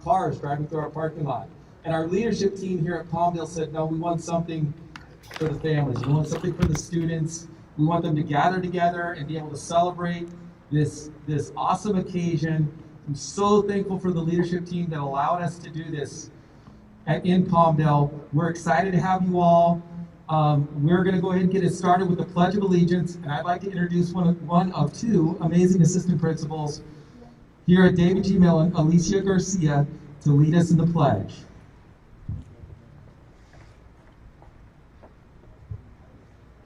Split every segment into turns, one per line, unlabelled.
cars driving through our parking lot. And our leadership team here at Palmdale said, no, we want something for the families. We want something for the students. We want them to gather together and be able to celebrate this awesome occasion. I'm so thankful for the leadership team that allowed us to do this in Palmdale. We're excited to have you all. We're going to go ahead and get it started with the Pledge of Allegiance, and I'd like to introduce one of two amazing assistant principals here at David G. Mellon, Alicia Garcia, to lead us in the pledge.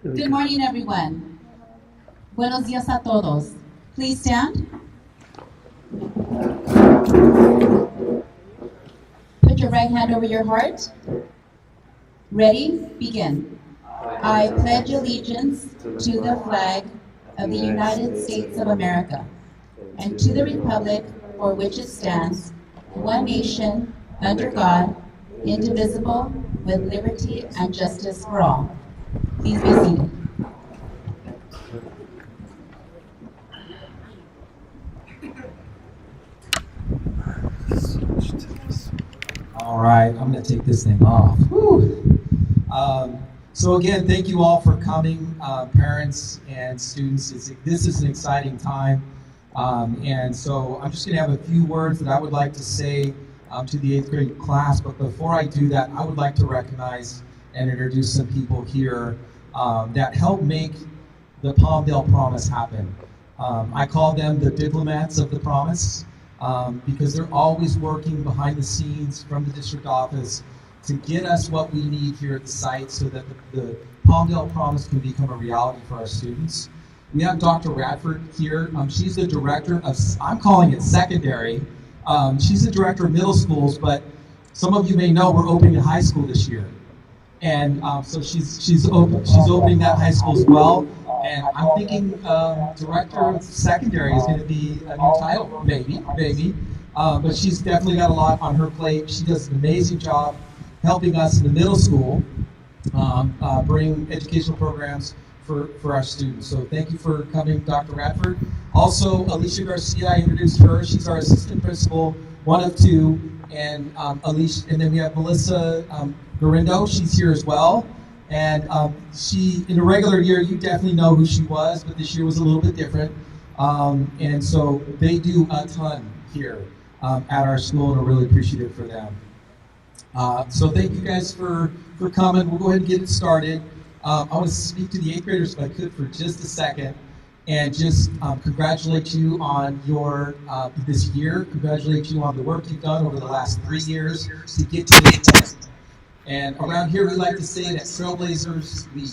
Good morning, everyone. Buenos días a todos. Please stand. Put your right hand over your heart. Ready? Begin. I pledge allegiance to the flag of the United States of America and to the republic for which it stands, one nation, under God, indivisible, with liberty and justice for all. Please be seated.
All right, I'm going to take this thing off. So again, thank you all for coming, parents and students. This is an exciting time. And so I'm just going to have a few words that I would like to say to the 8th grade class. But before I do that, I would like to recognize and introduce some people here that help make the Palmdale Promise happen. I call them the diplomats of the promise because they're always working behind the scenes from the district office to get us what we need here at the site so that the Palmdale Promise can become a reality for our students. We have Dr. Radford here. She's the director of, I'm calling it secondary. She's the director of middle schools, but some of you may know we're opening a high school this year. And so she's opening that high school as well. And I'm thinking director of secondary is going to be a new title, maybe. But she's definitely got a lot on her plate. She does an amazing job helping us in the middle school bring educational programs for our students. So thank you for coming, Dr. Radford. Also, Alicia Garcia, I introduced her. She's our assistant principal, one of two. And Alicia, and then we have Melissa Garindo. She's here as well. And she, in a regular year, you definitely know who she was, but this year was a little bit different. And so they do a ton here at our school, and we're really appreciative for them. So thank you guys for coming. We'll go ahead and get it started. I want to speak to the 8th graders, if I could, for just a second, and just congratulate you on your this year. Congratulate you on the work you've done over the last 3 years to get to this point. And around here, we like to say that trailblazers lead.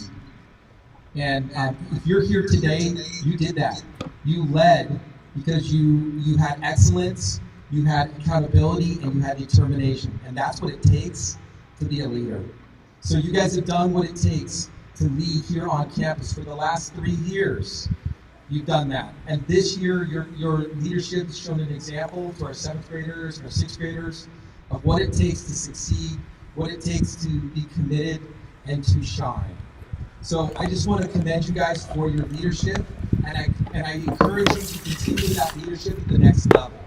And if you're here today, you did that. You led because you had excellence, you had accountability, and you had determination. And that's what it takes to be a leader. So you guys have done what it takes to lead here on campus for the last 3 years. You've done that. And this year, your leadership has shown an example to our 7th graders and our 6th graders of what it takes to succeed, what it takes to be committed and to shine. So I just want to commend you guys for your leadership, and I encourage you to continue that leadership at the next level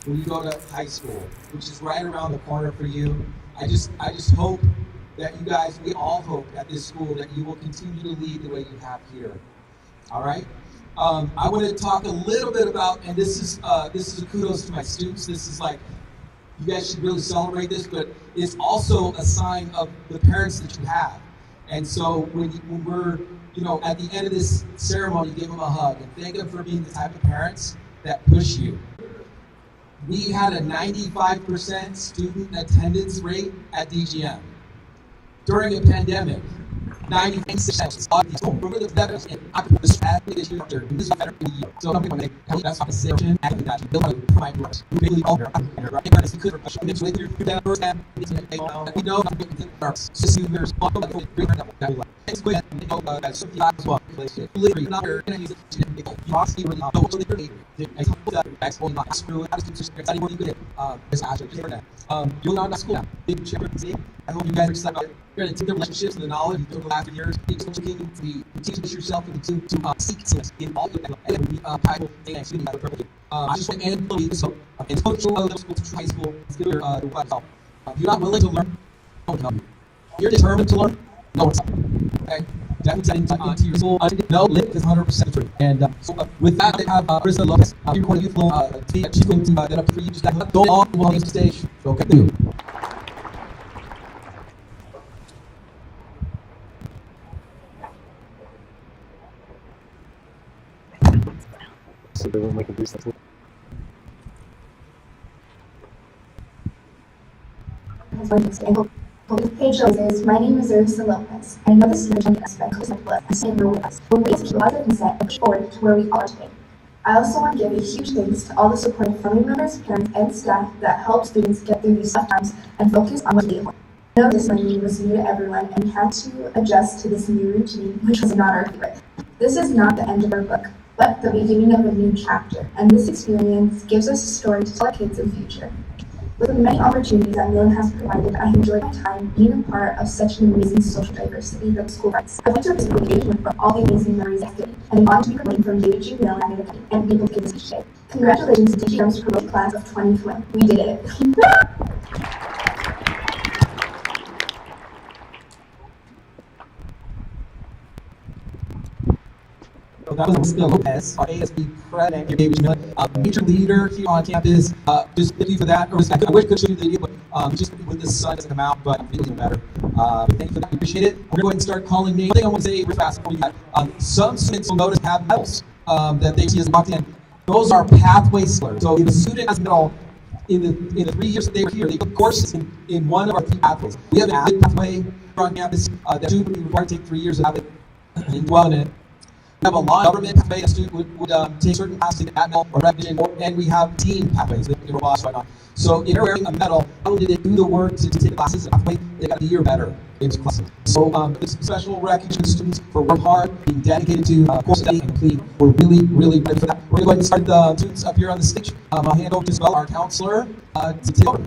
when you go to high school, which is right around the corner for you. I just hope that you guys, we all hope at this school that you will continue to lead the way you have here. All right? I want to talk a little bit about, and this is a kudos to my students. This is like, you guys should really celebrate this, but it's also a sign of the parents that you have. And so when we're, at the end of this ceremony, give them a hug and thank them for being the type of parents that push you. We had a 95% student attendance rate at DGM. During a pandemic, 96%. Remember the levels in this year after this better year. So when they help us on session, acting that build up my works. We really all there. Right? If you could next way through that first half, we know I'm going to our 6 years on that we like. It's quick. As well. Literally, not your enemies. Philosophy, really, no, so literally, I told that expo not screw it. I was just studying what you could. There's actually internet. You're not in school now. Big chipper. I hope you guys are excited about it. You're going to take the relationships and the knowledge over the last years. You're looking to teach yourself and to seek excellence in all your practical things. I just want to end the so in social middle school to high school, your yourself. If you're not willing to learn, no one can help you. If you're determined to learn, no one's helping you. Okay? Definitely setting to your school. No, live is 100% true. And so with that, I have Krista Lopez. You're going to youthful team. She's going to get up for you. Just go on. We'll have the stage. Okay, thank you.
So they won't make a boost.
Hey Joseph, my name is Ursa Lopez. I know this is an aspect of my blood. I stand with us. When we keep other consent and push forward to where we are today. I also want to give a huge thanks to all the supportive family members, parents, and staff that helped students get through these tough times and focus on what they want. I know this memory was new to everyone and we had to adjust to this new routine, which was not our favorite. This is not the end of our book, but the beginning of a new chapter, and this experience gives us a story to tell our kids in the future. With the many opportunities that Milan has provided, I enjoyed my time being a part of such an amazing social diversity that the school rights. I went to visit engagement for all the amazing memories I've gained, and I'm honored to be promoted from DGM Milan and people give this each day. Congratulations to DGM's promoted class of 2020. We did it.
So that was Krista Lopez, our ASB president, a major leader here on campus. Just thank you for that. I wish I could show you the video, but just with the sun doesn't come out, but it's even better. Thank you for that. We appreciate it. We're going to go ahead and start calling names. One thing I want to say real fast before we get some students will notice have medals that they see as walked in. Those are pathway slurs. So if a student has a medal in the 3 years that they were here, they took courses in one of our 3 pathways. We have an avid pathway here on campus that student would be required to take 3 years to have it and dwell in it. We have a law government pathway. A student would take certain classes to admin or revision, and we have team pathways that you're boss right now. So if you're wearing a medal, not only did they do the work to take classes in pathway, they got a year better in classes. So it's special recognition to students for working hard, being dedicated to course study and completing. We're really, really ready for that. We're going to go ahead and start the students up here on the stage. I'll hand over to Isabel, our counselor, to take over.